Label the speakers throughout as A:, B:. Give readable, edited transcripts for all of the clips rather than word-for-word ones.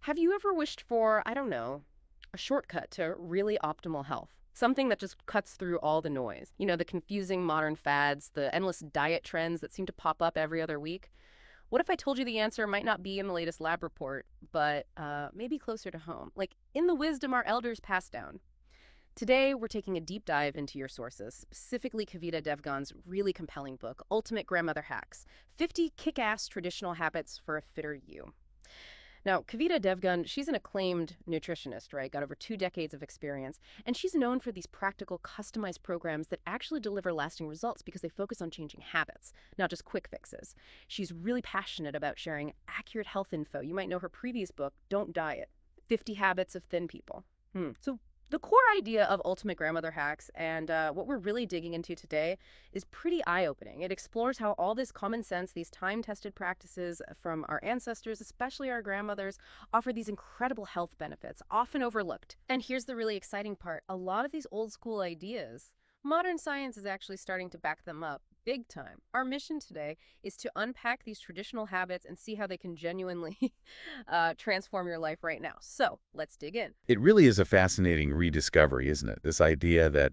A: Have you ever wished for, I don't know, a shortcut to really optimal health? Something that just cuts through all the noise. You know, the confusing modern fads, the endless diet trends that seem to pop up every other week. What if I told you the answer might not be in the latest lab report, but maybe closer to home? Like in the wisdom our elders passed down. Today, we're taking a deep dive into your sources, specifically Kavita Devgan's really compelling book, Ultimate Grandmother Hacks: 50 Kick-Ass Traditional Habits for a Fitter You. Now, Kavita Devgan, she's an acclaimed nutritionist, right? Got over 2 decades of experience. And she's known for these practical, customized programs that actually deliver lasting results because they focus on changing habits, not just quick fixes. She's really passionate about sharing accurate health info. You might know her previous book, Don't Diet: 50 Habits of Thin People. So the core idea of Ultimate Grandmother Hacks and what we're really digging into today is pretty eye-opening. It explores how all this common sense, these time-tested practices from our ancestors, especially our grandmothers, offer these incredible health benefits, often overlooked. And here's the really exciting part. A lot of these old-school ideas, modern science is actually starting to back them up big time. Our mission today is to unpack these traditional habits and see how they can genuinely transform your life right now. So let's dig in.
B: It really is a fascinating rediscovery, isn't it? This idea that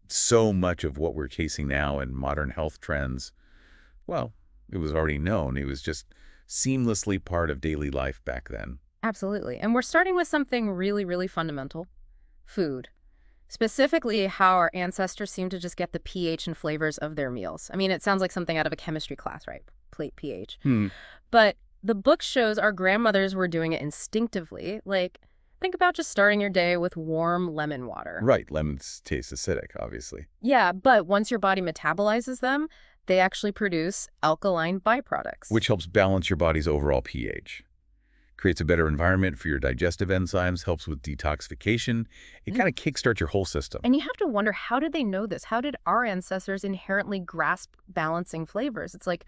B: so much of what we're chasing now in modern health trends, well, it was already known. It was just seamlessly part of daily life back then.
A: Absolutely. And we're starting with something really, really fundamental: food. Specifically, how our ancestors seem to just get the pH and flavors of their meals. I mean, it sounds like something out of a chemistry class, right? Plate pH. But the book shows our grandmothers were doing it instinctively. Like, think about just starting your day with warm lemon water.
B: Right. Lemons taste acidic, obviously.
A: Yeah, but once your body metabolizes them, they actually produce alkaline byproducts.
B: Which helps balance your body's overall pH. Creates a better environment for your digestive enzymes, helps with detoxification. It kind of kickstarts your whole system.
A: And you have to wonder, how did they know this? How did our ancestors inherently grasp balancing flavors? It's like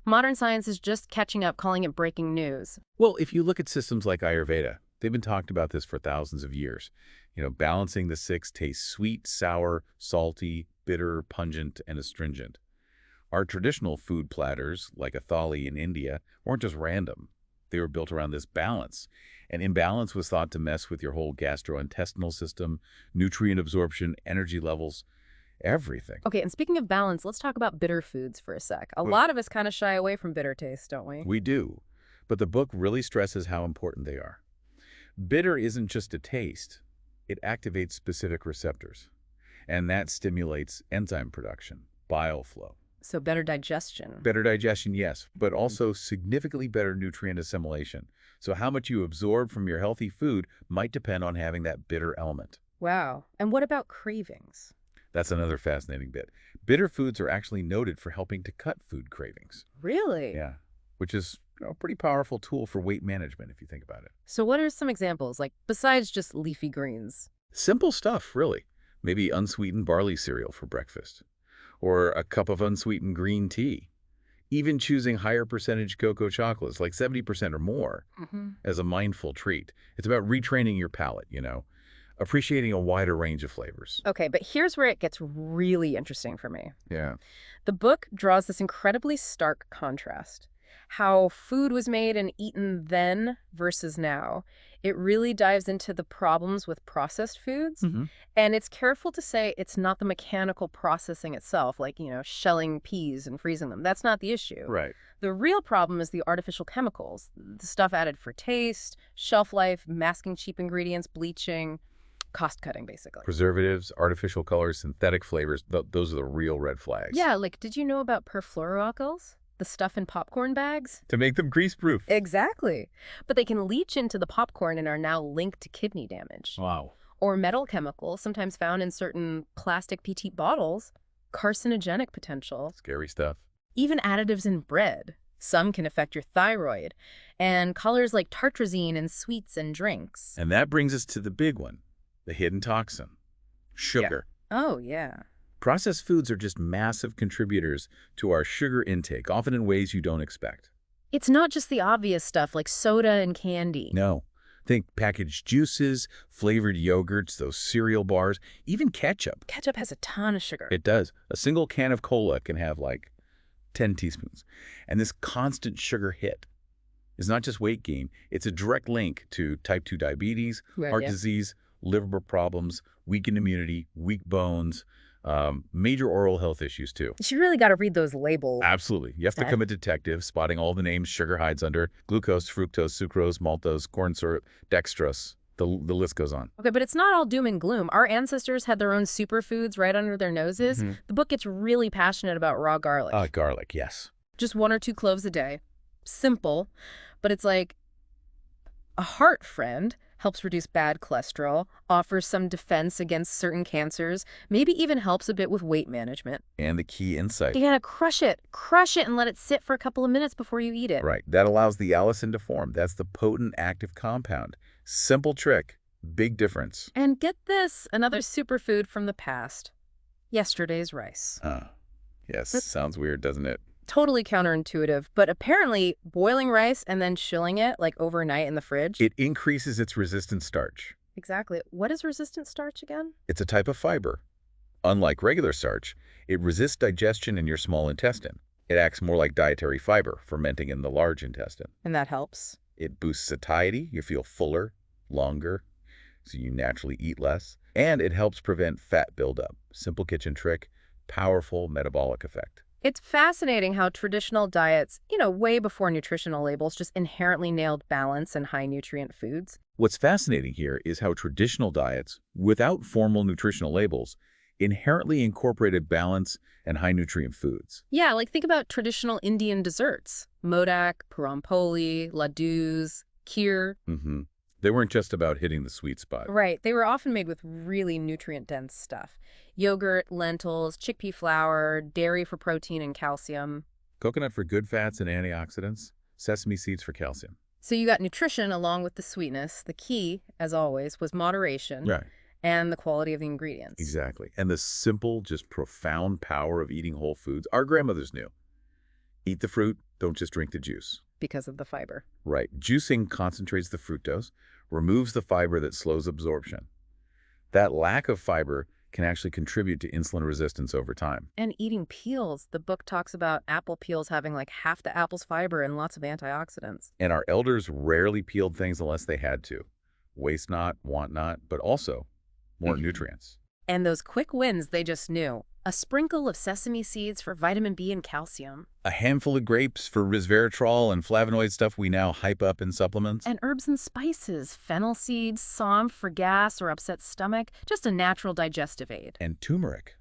A: modern science is just catching up, calling it breaking news.
B: Well, if you look at systems like Ayurveda, they've been talking about this for thousands of years. You know, balancing the six tastes: sweet, sour, salty, bitter, pungent, and astringent. Our traditional food platters, like a thali in India, weren't just random. They were built around this balance. And imbalance was thought to mess with your whole gastrointestinal system, nutrient absorption, energy levels, everything.
A: Okay, and speaking of balance, let's talk about bitter foods for a sec. A lot of us kind of shy away from bitter taste, don't we?
B: We do. But the book really stresses how important they are. Bitter isn't just a taste. It activates specific receptors. And that stimulates enzyme production, bile flow.
A: So better digestion.
B: Better digestion, yes, but also significantly better nutrient assimilation. So how much you absorb from your healthy food might depend on having that bitter element.
A: Wow. And what about cravings?
B: That's another fascinating bit. Bitter foods are actually noted for helping to cut food cravings.
A: Really?
B: Yeah, which is a pretty powerful tool for weight management if you think about it.
A: So what are some examples, like besides just leafy greens?
B: Simple stuff, really. Maybe unsweetened barley cereal for breakfast, or a cup of unsweetened green tea. Even choosing higher percentage cocoa chocolates, like 70% or more, as a mindful treat. It's about retraining your palate, you know, appreciating a wider range of flavors.
A: Okay, but here's where it gets really interesting for me.
B: Yeah.
A: The book draws this incredibly stark contrast. How food was made and eaten then versus now. It really dives into the problems with processed foods. And it's careful to say it's not the mechanical processing itself, like, you know, shelling peas and freezing them. That's not the issue.
B: Right.
A: The real problem is the artificial chemicals, the stuff added for taste, shelf life, masking cheap ingredients, bleaching, cost cutting, basically.
B: Preservatives, artificial colors, synthetic flavors, those are the real red flags.
A: Yeah, like, did you know about perfluoroalkyls? The stuff in popcorn bags?
B: To make them grease-proof.
A: Exactly. But they can leach into the popcorn and are now linked to kidney damage.
B: Wow.
A: Or metal chemicals, sometimes found in certain plastic petite bottles, carcinogenic potential.
B: Scary stuff.
A: Even additives in bread. Some can affect your thyroid. And colors like tartrazine in sweets and drinks.
B: And that brings us to the big one, the hidden toxin, sugar.
A: Oh, yeah.
B: Processed foods are just massive contributors to our sugar intake, often in ways you don't expect.
A: It's not just the obvious stuff like soda and candy.
B: No. Think packaged juices, flavored yogurts, those cereal bars, even ketchup.
A: Ketchup has a ton of sugar.
B: It does. A single can of cola can have like 10 teaspoons. And this constant sugar hit, is not just weight gain, it's a direct link to type 2 diabetes,
A: Right,
B: heart
A: yeah.
B: disease, liver problems, weakened immunity, weak bones, major oral health issues too.
A: You really got to read those labels.
B: Absolutely. You have to
A: Okay.
B: become a detective, spotting all the names sugar hides under: glucose, fructose, sucrose, maltose, corn syrup, dextrose. The list goes on.
A: Okay, but it's not all doom and gloom. Our ancestors had their own superfoods right under their noses. The book gets really passionate about raw garlic.
B: Garlic, yes.
A: Just 1 or 2 cloves a day. Simple, but it's like a heart friend, helps reduce bad cholesterol, offers some defense against certain cancers, maybe even helps a bit with weight management.
B: And the key insight.
A: You gotta crush it and let it sit for a couple of minutes before you eat it.
B: Right. That allows the allicin to form. That's the potent active compound. Simple trick, big difference.
A: And get this, another superfood from the past. Yesterday's rice.
B: Yes, sounds weird, doesn't it?
A: Totally counterintuitive, but apparently boiling rice and then chilling it like overnight in the fridge.
B: It increases its resistant starch.
A: Exactly. What is resistant starch again?
B: It's a type of fiber. Unlike regular starch, it resists digestion in your small intestine. It acts more like dietary fiber, fermenting in the large intestine.
A: And that helps.
B: It boosts satiety. You feel fuller, longer, so you naturally eat less. And it helps prevent fat buildup. Simple kitchen trick, powerful metabolic effect.
A: It's fascinating how traditional diets, way before nutritional labels, just inherently nailed balance and high nutrient foods.
B: What's fascinating here is how traditional diets, without formal nutritional labels, inherently incorporated balance and high nutrient foods.
A: Yeah, like think about traditional Indian desserts. Modak, puran poli, laddus, kheer.
B: They weren't just about hitting the sweet spot.
A: Right. They were often made with really nutrient-dense stuff. Yogurt, lentils, chickpea flour, dairy for protein and calcium.
B: Coconut for good fats and antioxidants, sesame seeds for calcium.
A: So you got nutrition along with the sweetness. The key, as always, was moderation
B: Right.
A: and the quality of the ingredients.
B: Exactly. And the simple, just profound power of eating whole foods our grandmothers knew. Eat the fruit, don't just drink the juice.
A: Because of the fiber.
B: Right. Juicing concentrates the fructose, removes the fiber that slows absorption. That lack of fiber can actually contribute to insulin resistance over time.
A: And eating peels. The book talks about apple peels having like half the apple's fiber and lots of antioxidants.
B: And our elders rarely peeled things unless they had to. Waste not, want not, but also more nutrients.
A: And those quick wins they just knew. A sprinkle of sesame seeds for vitamin B and calcium.
B: A handful of grapes for resveratrol and flavonoid stuff we now hype up in supplements.
A: And herbs and spices. Fennel seeds, somn for gas or upset stomach. Just a natural digestive aid.
B: And turmeric.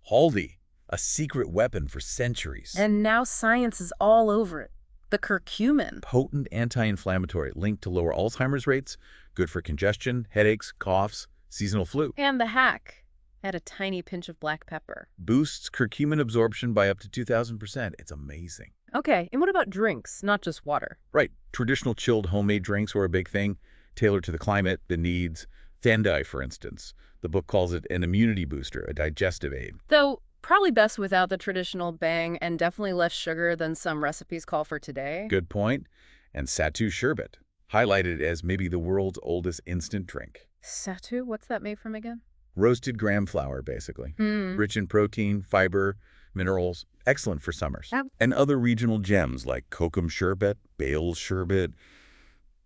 B: Haldi, a secret weapon for centuries.
A: And now science is all over it. The curcumin.
B: Potent anti-inflammatory linked to lower Alzheimer's rates, good for congestion, headaches, coughs, seasonal flu.
A: And the hack. Add a tiny pinch of black pepper.
B: Boosts curcumin absorption by up to 2,000%. It's amazing.
A: Okay, and what about drinks, not just water?
B: Right. Traditional chilled homemade drinks were a big thing, tailored to the climate, the needs. Thendai, for instance. The book calls it an immunity booster, a digestive aid.
A: Though, probably best without the traditional bang and definitely less sugar than some recipes call for today.
B: Good point. And Sattu Sherbet, highlighted as maybe the world's oldest instant drink.
A: Sattu? What's that made from again?
B: Roasted gram flour, basically. Rich in protein, fiber, minerals, excellent for summers. And other regional gems like kokum sherbet, bale sherbet,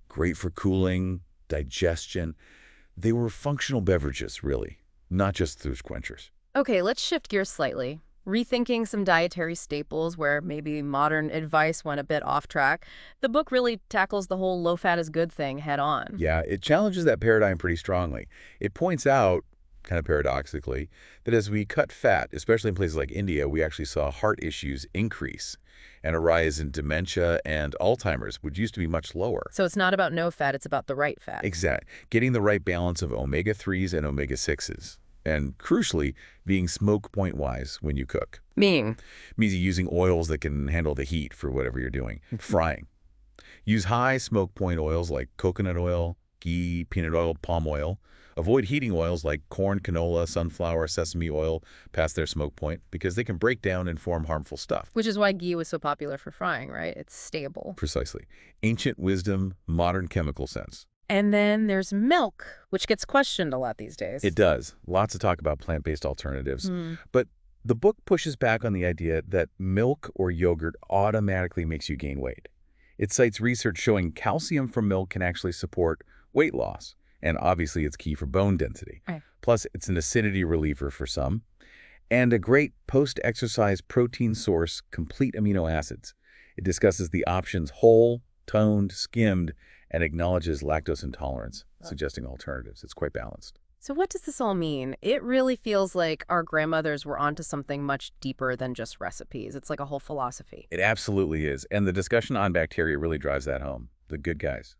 B: great for cooling, digestion. They were functional beverages, really, not just thirst quenchers.
A: Okay, let's shift gears slightly. Rethinking some dietary staples where maybe modern advice went a bit off track. The book really tackles the whole low fat is good thing head on.
B: Yeah, it challenges that paradigm pretty strongly. It points out, kind of paradoxically, that as we cut fat, especially in places like India, we actually saw heart issues increase and a rise in dementia and Alzheimer's, which used to be much lower.
A: So it's not about no fat, it's about the right fat.
B: Exactly. Getting the right balance of omega-3s and omega-6s. And crucially, being smoke point-wise when you cook.
A: Meaning?
B: Means using oils that can handle the heat for whatever you're doing. Frying. Use high smoke point oils like coconut oil, ghee, peanut oil, palm oil. Avoid heating oils like corn, canola, sunflower, sesame oil past their smoke point because they can break down and form harmful stuff.
A: Which is why ghee was so popular for frying, right? It's stable.
B: Precisely. Ancient wisdom, modern chemical sense.
A: And then there's milk, which gets questioned a lot these days.
B: It does. Lots of talk about plant-based alternatives. But the book pushes back on the idea that milk or yogurt automatically makes you gain weight. It cites research showing calcium from milk can actually support weight loss, and obviously it's key for bone density.
A: Right.
B: Plus, it's an acidity reliever for some, and a great post-exercise protein source, complete amino acids. It discusses the options whole, toned, skimmed, and acknowledges lactose intolerance, suggesting alternatives. It's quite balanced.
A: So what does this all mean? It really feels like our grandmothers were onto something much deeper than just recipes. It's like a whole philosophy.
B: It absolutely is, and the discussion on bacteria really drives that home. The good guys.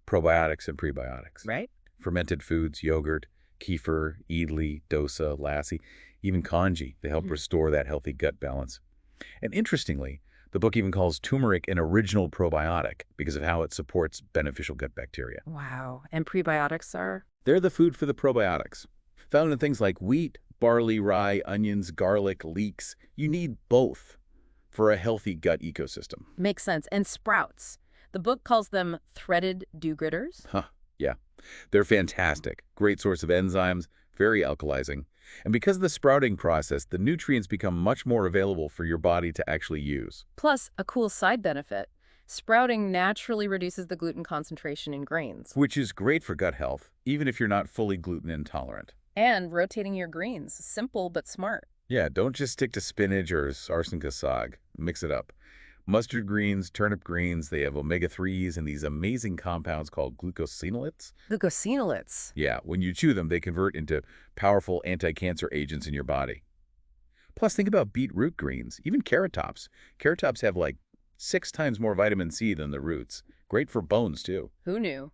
B: Probiotics and prebiotics.
A: Right?
B: Fermented foods, yogurt, kefir, idli, dosa, lassi, even congee. They help restore that healthy gut balance. And interestingly, the book even calls turmeric an original probiotic because of how it supports beneficial gut bacteria.
A: Wow. And prebiotics are?
B: They're the food for the probiotics. Found in things like wheat, barley, rye, onions, garlic, leeks. You need both for a healthy gut ecosystem.
A: Makes sense. And sprouts. The book calls them threaded do-gooders.
B: Yeah. They're fantastic. Great source of enzymes, very alkalizing. And because of the sprouting process, the nutrients become much more available for your body to actually use.
A: Plus, a cool side benefit. Sprouting naturally reduces the gluten concentration in grains.
B: Which is great for gut health, even if you're not fully gluten intolerant.
A: And rotating your greens. Simple but smart.
B: Yeah, don't just stick to spinach or sarsaparilla saag. Mix it up. Mustard greens, turnip greens, they have omega-3s and these amazing compounds called glucosinolates.
A: Glucosinolates.
B: Yeah, when you chew them, they convert into powerful anti-cancer agents in your body. Plus, think about beetroot greens, even carrot tops. Carrot tops have like 6 times more vitamin C than the roots. Great for bones, too.
A: Who knew?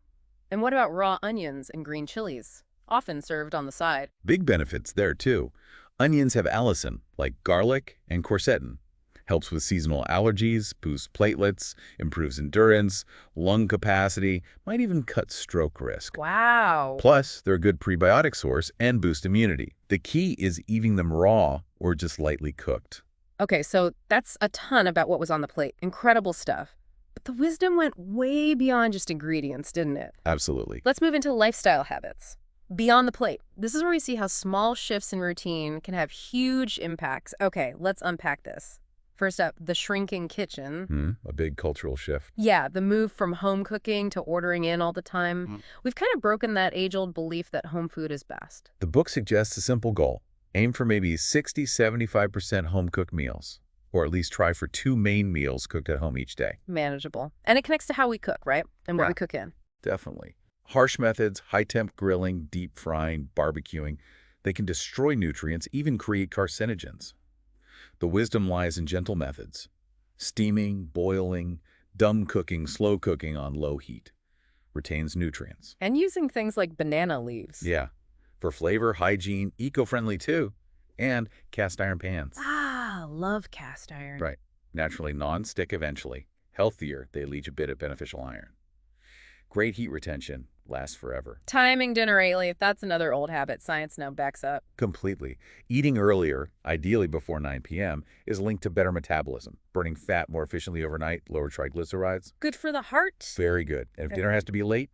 A: And what about raw onions and green chilies? Often served on the side.
B: Big benefits there, too. Onions have allicin, like garlic and quercetin. Helps with seasonal allergies, boosts platelets, improves endurance, lung capacity, might even cut stroke risk.
A: Wow.
B: Plus, they're a good prebiotic source and boost immunity. The key is eating them raw or just lightly cooked.
A: Okay, so that's a ton about what was on the plate. Incredible stuff. But the wisdom went way beyond just ingredients, didn't it?
B: Absolutely.
A: Let's move into lifestyle habits. Beyond the plate. This is where we see how small shifts in routine can have huge impacts. Okay, let's unpack this. First up, the shrinking kitchen.
B: A big cultural shift.
A: Yeah, the move from home cooking to ordering in all the time. We've kind of broken that age-old belief that home food is best.
B: The book suggests a simple goal. Aim for maybe 60–75% home-cooked meals, or at least try for 2 main meals cooked at home each day.
A: Manageable. And it connects to how we cook, right? And what we cook in.
B: Definitely. Harsh methods, high-temp grilling, deep frying, barbecuing, they can destroy nutrients, even create carcinogens. The wisdom lies in gentle methods. Steaming, boiling, dumb cooking, slow cooking on low heat. Retains nutrients.
A: And using things like banana leaves.
B: Yeah. For flavor, hygiene, eco-friendly too. And cast iron pans.
A: Ah, love cast iron.
B: Right. Naturally non-stick eventually. Healthier, they leach a bit of beneficial iron. Great heat retention. Lasts forever.
A: Timing dinner early, that's another old habit science now backs up.
B: Completely. Eating earlier, ideally before 9 p.m., is linked to better metabolism, burning fat more efficiently overnight, lower triglycerides.
A: Good for the heart.
B: Very good. And if dinner has to be late,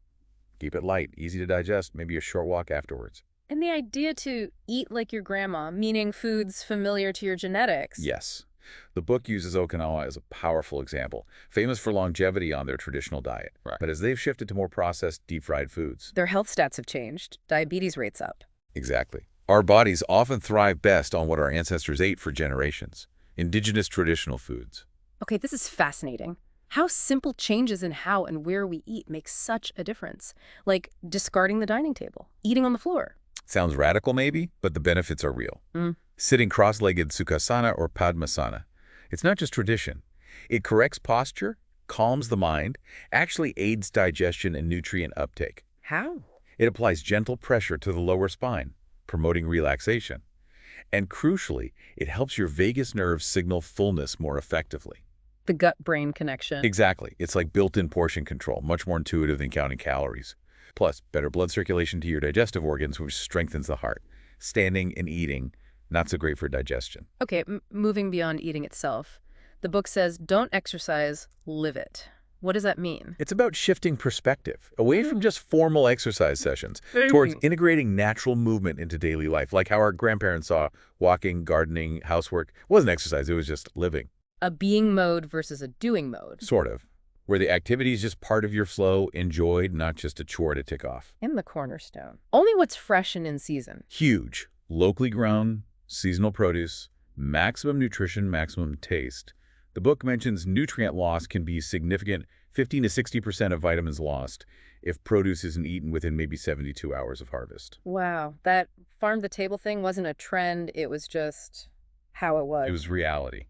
B: keep it light, easy to digest, maybe a short walk afterwards.
A: And the idea to eat like your grandma, meaning foods familiar to your genetics.
B: Yes. The book uses Okinawa as a powerful example, famous for longevity on their traditional diet. Right. But as they've shifted to more processed, deep-fried foods.
A: Their health stats have changed. Diabetes rates up.
B: Exactly. Our bodies often thrive best on what our ancestors ate for generations. Indigenous traditional foods.
A: Okay, this is fascinating. How simple changes in how and where we eat make such a difference. Like discarding the dining table, eating on the floor.
B: Sounds radical maybe, but the benefits are real. Sitting cross-legged Sukhasana or Padmasana. It's not just tradition. It corrects posture, calms the mind, actually aids digestion and nutrient uptake.
A: How?
B: It applies gentle pressure to the lower spine, promoting relaxation. And crucially, it helps your vagus nerve signal fullness more effectively.
A: The gut-brain connection.
B: Exactly. It's like built-in portion control, much more intuitive than counting calories. Plus, better blood circulation to your digestive organs, which strengthens the heart. Standing and eating, not so great for digestion.
A: Okay, moving beyond eating itself. The book says, don't exercise, live it. What does that mean?
B: It's about shifting perspective, away from just formal exercise sessions, towards integrating natural movement into daily life, like how our grandparents saw walking, gardening, housework. It wasn't exercise, it was just living.
A: A being mode versus a doing mode.
B: Sort of. where the activity is just part of your flow, enjoyed, not just a chore to tick off.
A: In the cornerstone. Only what's fresh and in season.
B: Huge. Locally grown, seasonal produce, maximum nutrition, maximum taste. The book mentions nutrient loss can be significant, 15 to 60% of vitamins lost if produce isn't eaten within maybe 72 hours of harvest.
A: Wow, that farm-to-table thing wasn't a trend, it was just how it was.
B: It was reality.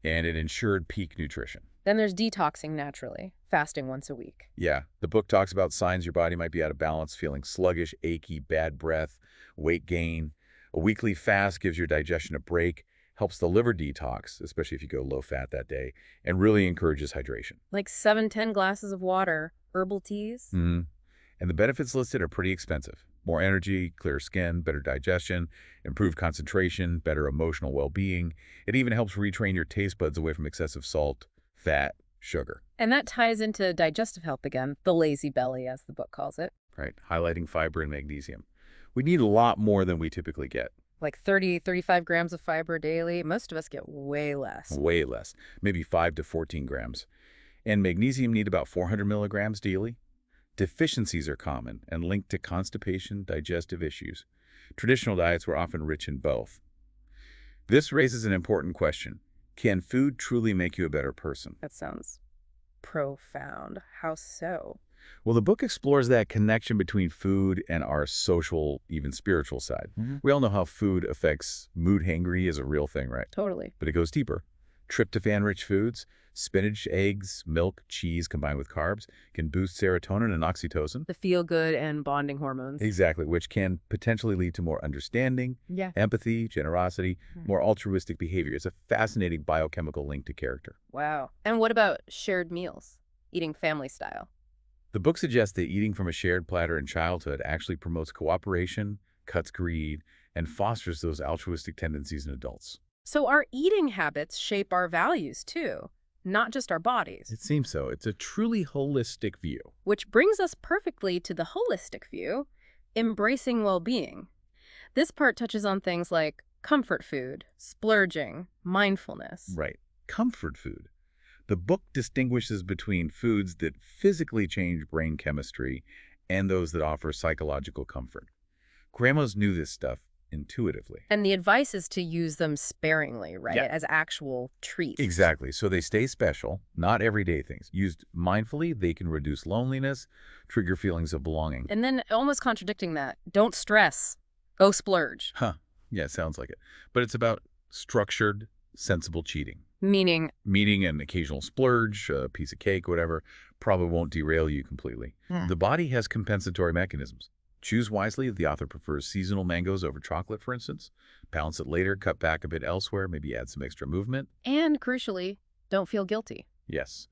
B: And it ensured peak nutrition.
A: Then there's detoxing naturally, fasting once a week.
B: Yeah, the book talks about signs your body might be out of balance, feeling sluggish, achy, bad breath, weight gain. A weekly fast gives your digestion a break, helps the liver detox, especially if you go low-fat that day, and really encourages hydration.
A: Like 7-10 glasses of water, herbal teas.
B: And the benefits listed are pretty expensive. More energy, clearer skin, better digestion, improved concentration, better emotional well-being. It even helps retrain your taste buds away from excessive salt, fat, sugar.
A: And that ties into digestive health again, the lazy belly, as the book calls it.
B: Right, highlighting fiber and magnesium. We need a lot more than we typically get.
A: Like 35 grams of fiber daily. Most of us get way less.
B: Way less, maybe 5 to 14 grams. And magnesium need about 400 milligrams daily. Deficiencies are common and linked to constipation, digestive issues. Traditional diets were often rich in both. This raises an important question. Can food truly make you a better person?
A: That sounds profound. How so?
B: Well, the book explores that connection between food and our social, even spiritual side. We all know how food affects mood. Hangry is a real thing, right?
A: Totally.
B: But it goes deeper. Tryptophan-rich foods, spinach, eggs, milk, cheese combined with carbs can boost serotonin and oxytocin.
A: The feel-good and bonding hormones.
B: Exactly, which can potentially lead to more understanding, empathy, generosity, more altruistic behavior. It's a fascinating biochemical link to character.
A: Wow. And what about shared meals? Eating family style?
B: The book suggests that eating from a shared platter in childhood actually promotes cooperation, cuts greed, and fosters those altruistic tendencies in adults.
A: So our eating habits shape our values too, not just our bodies.
B: It seems so. It's a truly holistic view.
A: Which brings us perfectly to the holistic view, embracing well-being. This part touches on things like comfort food, splurging, mindfulness.
B: Right. Comfort food. The book distinguishes between foods that physically change brain chemistry and those that offer psychological comfort. Grandmas knew this stuff intuitively.
A: And the advice is to use them sparingly, right?
B: Yeah.
A: As actual treats.
B: Exactly. So they stay special, not everyday things. Used mindfully, they can reduce loneliness, trigger feelings of belonging.
A: And then almost contradicting that, don't stress, go splurge.
B: Yeah, sounds like it. But it's about structured, sensible cheating.
A: Meaning
B: An occasional splurge, a piece of cake, whatever, probably won't derail you completely. The body has compensatory mechanisms. Choose wisely. The author prefers seasonal mangoes over chocolate, for instance. Balance it later, cut back a bit elsewhere, maybe add some extra movement.
A: And crucially, don't feel guilty.
B: Yes.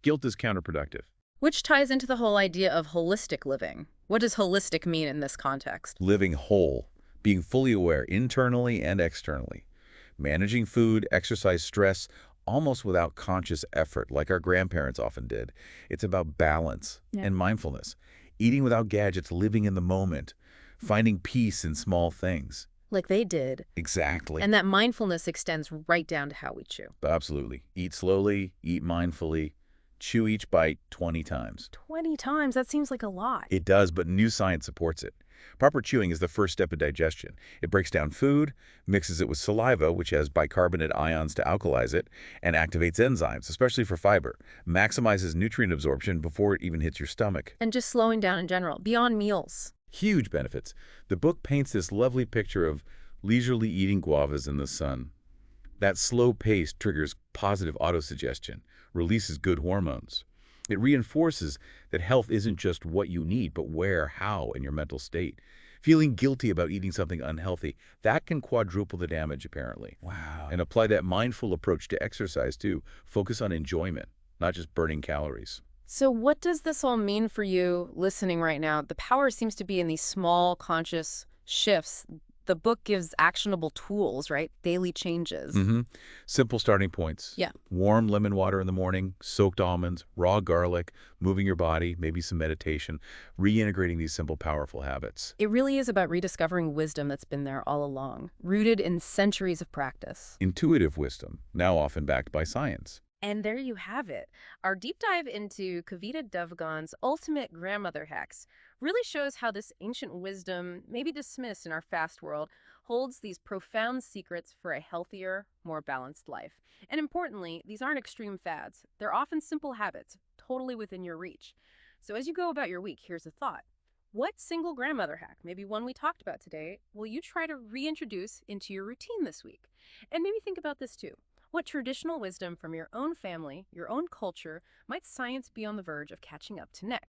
B: Guilt is counterproductive.
A: Which ties into the whole idea of holistic living. What does holistic mean in this context?
B: Living whole, being fully aware internally and externally. Managing food, exercise, stress, almost without conscious effort, like our grandparents often did. It's about balance and mindfulness. Eating without gadgets, living in the moment, finding peace in small things.
A: Like they did.
B: Exactly.
A: And that mindfulness extends right down to how we chew.
B: Absolutely. Eat slowly, eat mindfully, chew each bite 20 times.
A: 20 times? That seems like a lot.
B: It does, but new science supports it. Proper chewing is the first step of digestion. It breaks down food, mixes it with saliva, which has bicarbonate ions to alkalize it, and activates enzymes, especially for fiber, maximizes nutrient absorption before it even hits your stomach.
A: And just slowing down in general, beyond meals.
B: Huge benefits. The book paints this lovely picture of leisurely eating guavas in the sun. That slow pace triggers positive autosuggestion, releases good hormones. It reinforces that health isn't just what you need, but where, how, and your mental state. Feeling guilty about eating something unhealthy, that can quadruple the damage, apparently.
A: Wow.
B: And apply that mindful approach to exercise, too. Focus on enjoyment, not just burning calories.
A: So what does this all mean for you listening right now? The power seems to be in these small, conscious shifts. The book gives actionable tools, right? Daily changes.
B: Simple starting points.
A: Yeah.
B: Warm lemon water in the morning, soaked almonds, raw garlic, moving your body, maybe some meditation, reintegrating these simple, powerful habits.
A: It really is about rediscovering wisdom that's been there all along, rooted in centuries of practice.
B: Intuitive wisdom, now often backed by science.
A: And there you have it. Our deep dive into Kavita Devgan's ultimate grandmother hacks really shows how this ancient wisdom, maybe dismissed in our fast world, holds these profound secrets for a healthier, more balanced life. And importantly, these aren't extreme fads. They're often simple habits, totally within your reach. So as you go about your week, here's a thought. What single grandmother hack, maybe one we talked about today, will you try to reintroduce into your routine this week? And maybe think about this too. What traditional wisdom from your own family, your own culture, might science be on the verge of catching up to next?